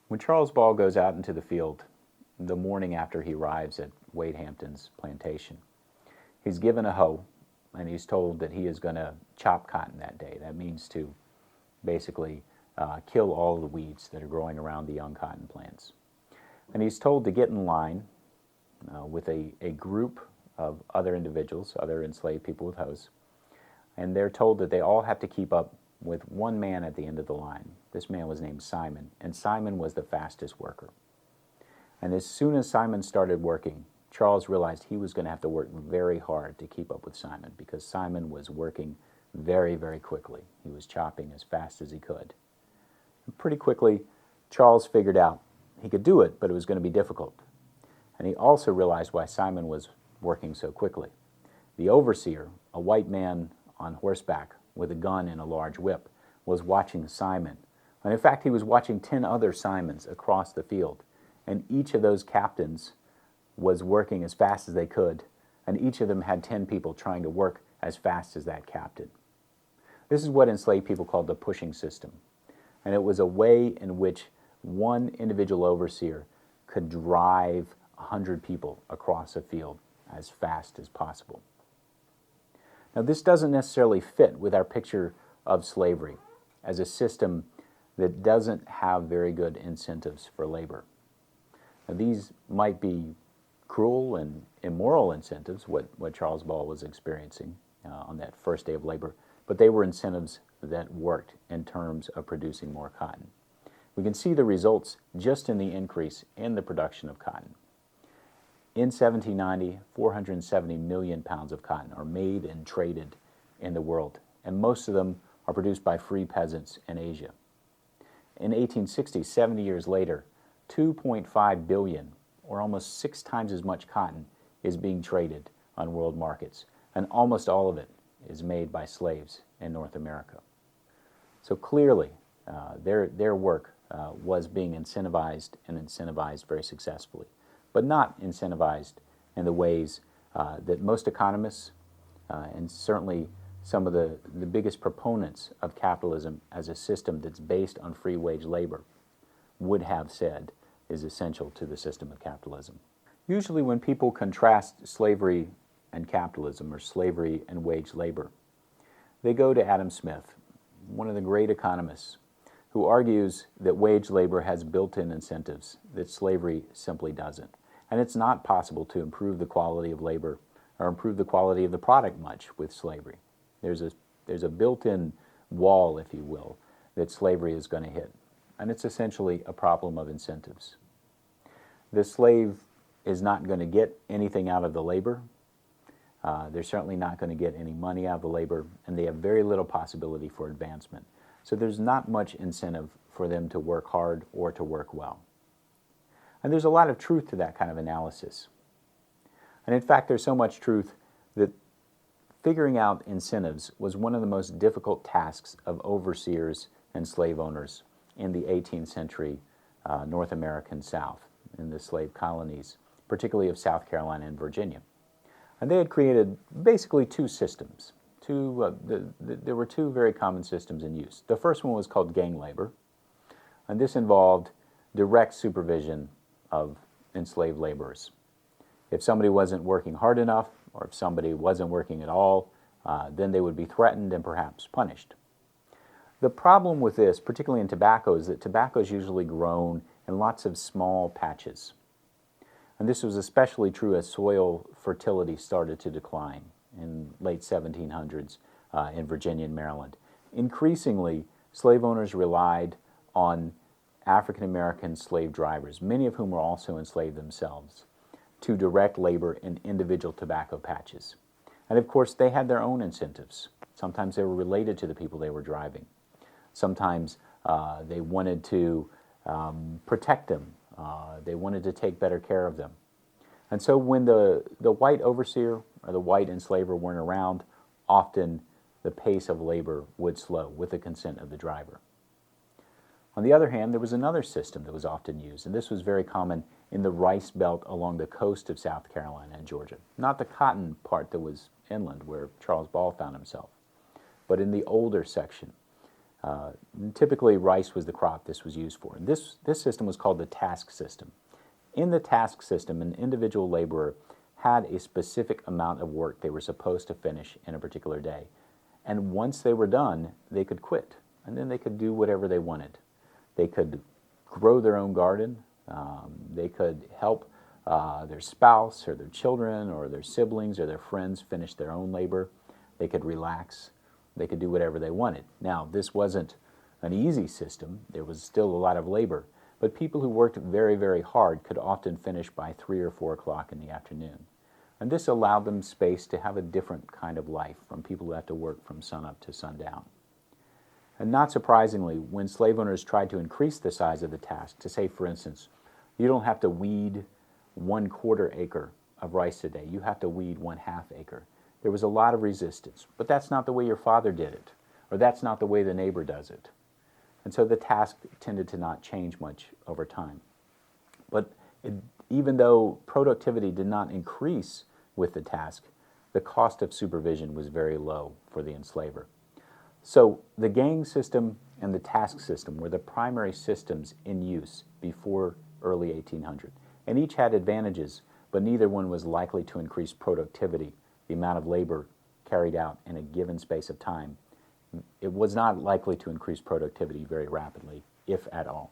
When Charles Ball goes out into the field the morning after he arrives at Wade Hampton's plantation, he's given a hoe and he's told that he is going to chop cotton that day. That means to basically kill all the weeds that are growing around the young cotton plants. And he's told to get in line with a group of other individuals, other enslaved people with hoes, and they're told that they all have to keep up with one man at the end of the line. This man was named Simon, and Simon was the fastest worker. And as soon as Simon started working, Charles realized he was going to have to work very hard to keep up with Simon, because Simon was working very, very quickly. He was chopping as fast as he could. And pretty quickly, Charles figured out he could do it, but it was going to be difficult. And he also realized why Simon was working so quickly. The overseer, a white man on horseback with a gun and a large whip, was watching Simon. And in fact, he was watching 10 other Simons across the field. And each of those captains was working as fast as they could. And each of them had 10 people trying to work as fast as that captain. This is what enslaved people called the pushing system. And it was a way in which one individual overseer could drive 100 people across a field as fast as possible. Now, this doesn't necessarily fit with our picture of slavery as a system that doesn't have very good incentives for labor. Now, these might be cruel and immoral incentives, what Charles Ball was experiencing on that first day of labor, but they were incentives that worked in terms of producing more cotton. We can see the results just in the increase in the production of cotton. In 1790, 470 million pounds of cotton are made and traded in the world, and most of them are produced by free peasants in Asia. In 1860, 70 years later, 2.5 billion, or almost 6 times as much cotton, is being traded on world markets, and almost all of it is made by slaves in North America. So clearly, their work was being incentivized and incentivized very successfully, but not incentivized in the ways that most economists and certainly some of the biggest proponents of capitalism as a system that's based on free wage labor would have said is essential to the system of capitalism. Usually when people contrast slavery and capitalism, or slavery and wage labor, they go to Adam Smith, one of the great economists, who argues that wage labor has built-in incentives that slavery simply doesn't. And it's not possible to improve the quality of labor or improve the quality of the product much with slavery. There's a built-in wall, if you will, that slavery is going to hit. And it's essentially a problem of incentives. The slave is not going to get anything out of the labor. They're certainly not going to get any money out of the labor, and they have very little possibility for advancement. So there's not much incentive for them to work hard or to work well. And there's a lot of truth to that kind of analysis. And in fact, there's so much truth that figuring out incentives was one of the most difficult tasks of overseers and slave owners in the 18th century North American South, in the slave colonies, particularly of South Carolina and Virginia. And they had created basically two systems. There were two very common systems in use. The first one was called gang labor, and this involved direct supervision of enslaved laborers. If somebody wasn't working hard enough, or if somebody wasn't working at all, then they would be threatened and perhaps punished. The problem with this, particularly in tobacco, is that tobacco is usually grown in lots of small patches. And this was especially true as soil fertility started to decline in late 1700s in Virginia and Maryland. Increasingly, slave owners relied on African American slave drivers, many of whom were also enslaved themselves, to direct labor in individual tobacco patches. And of course, they had their own incentives. Sometimes they were related to the people they were driving. Sometimes they wanted to protect them. They wanted to take better care of them. And so when the white overseer or the white enslaver weren't around, often the pace of labor would slow with the consent of the driver. On the other hand, there was another system that was often used, and this was very common in the rice belt along the coast of South Carolina and Georgia. Not the cotton part that was inland where Charles Ball found himself, but in the older section. Typically, rice was the crop this was used for. This system was called the task system. In the task system, an individual laborer had a specific amount of work they were supposed to finish in a particular day. And once they were done, they could quit, and then they could do whatever they wanted. They could grow their own garden. They could help their spouse or their children or their siblings or their friends finish their own labor. They could relax. They could do whatever they wanted. Now, this wasn't an easy system. There was still a lot of labor. But people who worked very, very hard could often finish by 3 or 4 o'clock in the afternoon. And this allowed them space to have a different kind of life from people who have to work from sunup to sundown. And not surprisingly, when slave owners tried to increase the size of the task, to say, for instance, you don't have to weed 1/4 acre of rice a day, you have to weed 1/2 acre. There was a lot of resistance. But that's not the way your father did it, or that's not the way the neighbor does it. And so the task tended to not change much over time. But even though productivity did not increase with the task, the cost of supervision was very low for the enslaver. So the gang system and the task system were the primary systems in use before early 1800. And each had advantages, but neither one was likely to increase productivity, the amount of labor carried out in a given space of time. It was not likely to increase productivity very rapidly, if at all.